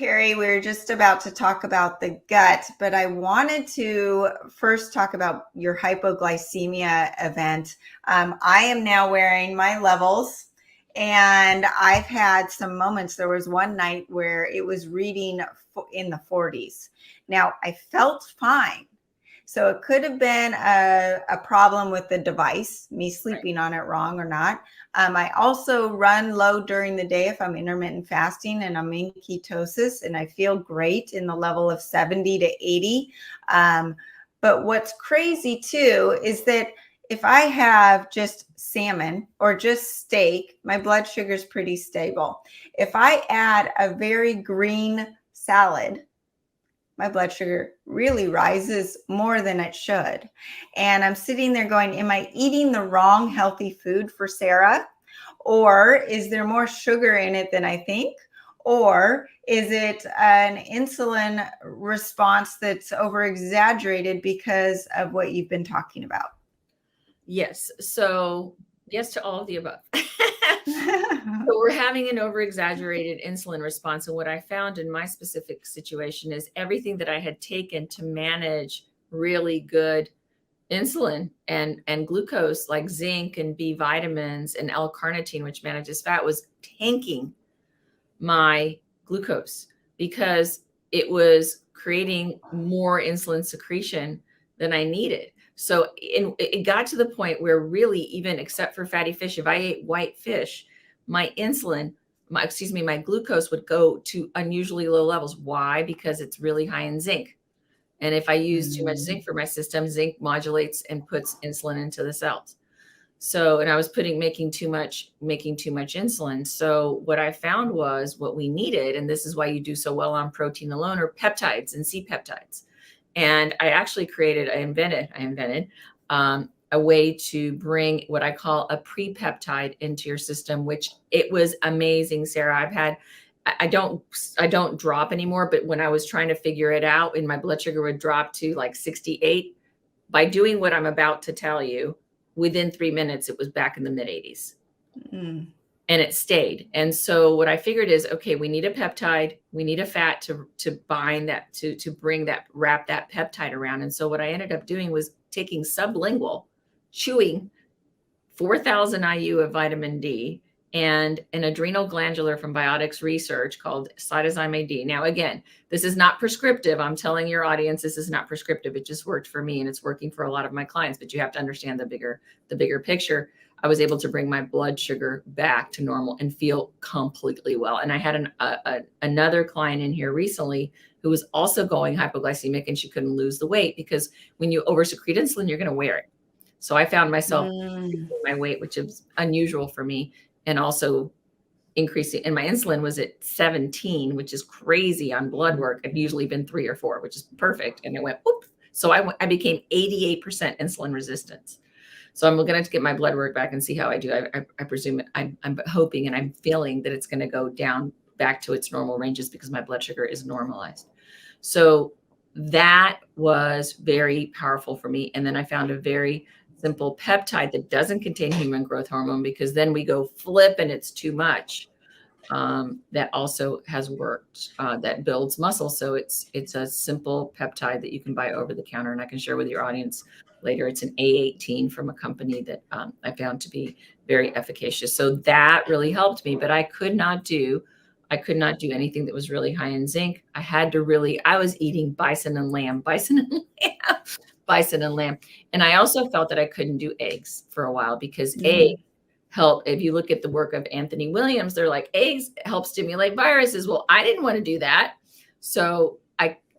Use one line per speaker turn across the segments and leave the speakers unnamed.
Terry, we were just about to talk about the gut, but I wanted to first talk about your hypoglycemia event. I am now wearing my levels, and I've had some moments. There was one night where it was reading in the 40s. Now, I felt fine. So it could have been a problem with the device, me sleeping on it wrong or not. I also run low during the day if I'm intermittent fasting and I'm in ketosis, and I feel great in the level of 70 to 80. But what's crazy too is that if I have just salmon or just steak, my blood sugar is pretty stable. If I add a very green salad, my blood sugar really rises more than it should. And I'm sitting there going, am I eating the wrong healthy food for Sarah? Or is there more sugar in it than I think? Or is it an insulin response that's over exaggerated because of what you've been talking about?
Yes. So yes to all of the above. So we're having an over-exaggerated insulin response. And what I found in my specific situation is everything that I had taken to manage really good insulin and glucose, like zinc and B vitamins and L-carnitine, which manages fat, was tanking my glucose because it was creating more insulin secretion than I needed. So it got to the point where really, even except for fatty fish, if I ate white fish, my insulin, my glucose would go to unusually low levels. Why? Because it's really high in zinc. And if I use too much zinc for my system, zinc modulates and puts insulin into the cells. So, and I was making too much insulin. So what I found was what we needed, and this is why you do so well on protein alone, are peptides and C-peptides. And I actually I invented a way to bring what I call a pre-peptide into your system, which it was amazing, Sarah. I don't drop anymore, but when I was trying to figure it out and my blood sugar would drop to like 68, by doing what I'm about to tell you, within 3 minutes, it was back in the mid 80s. And it stayed. And so what I figured is, okay, we need a peptide, we need a fat to bind that, to wrap that peptide around. And so what I ended up doing was taking sublingual, chewing 4,000 IU of vitamin D and an adrenal glandular from Biotics Research called cytosine AD. Now, again, this is not prescriptive. I'm telling your audience, this is not prescriptive. It just worked for me and it's working for a lot of my clients, but you have to understand the bigger picture. I was able to bring my blood sugar back to normal and feel completely well. And I had another client in here recently who was also going hypoglycemic, and she couldn't lose the weight because when you oversecrete insulin, you're going to wear it. So I found myself increasing my weight, which is unusual for me, and also increasing. And my insulin was at 17, which is crazy on blood work. I've usually been 3 or 4, which is perfect. And it went, whoop. So I became 88% insulin resistance. So I'm going to get my blood work back and see how I do. I presume I'm hoping and I'm feeling that it's going to go down back to its normal ranges because my blood sugar is normalized. So that was very powerful for me. And then I found a very simple peptide that doesn't contain human growth hormone, because then we go flip and it's too much. That also has worked, that builds muscle. So it's a simple peptide that you can buy over the counter, and I can share with your audience later. It's an A18 from a company that I found to be very efficacious. So that really helped me, but I could not do anything that was really high in zinc. I was eating bison and lamb. And I also felt that I couldn't do eggs for a while because eggs help. If you look at the work of Anthony Williams, they're like, eggs help stimulate viruses. Well, I didn't want to do that. So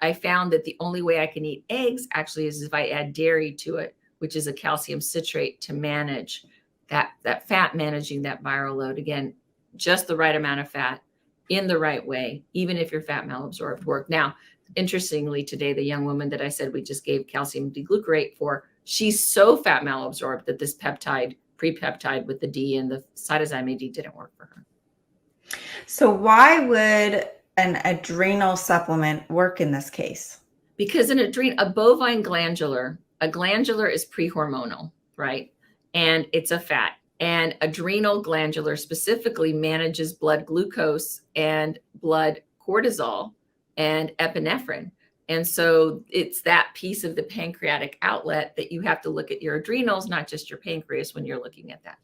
I found that the only way I can eat eggs actually is if I add dairy to it, which is a calcium citrate to manage that fat, managing that viral load. Again, just the right amount of fat in the right way, even if you're fat malabsorbed work. Now, interestingly, today, the young woman that I said we just gave calcium D-glucarate for, she's so fat malabsorbed that this peptide, pre-peptide with the D and the cytosine AD didn't work for her.
So why would an adrenal supplement work in this case?
Because a bovine glandular, a glandular is prehormonal, right? And it's a fat. And adrenal glandular specifically manages blood glucose and blood cortisol and epinephrine. And so it's that piece of the pancreatic outlet that you have to look at your adrenals, not just your pancreas when you're looking at that.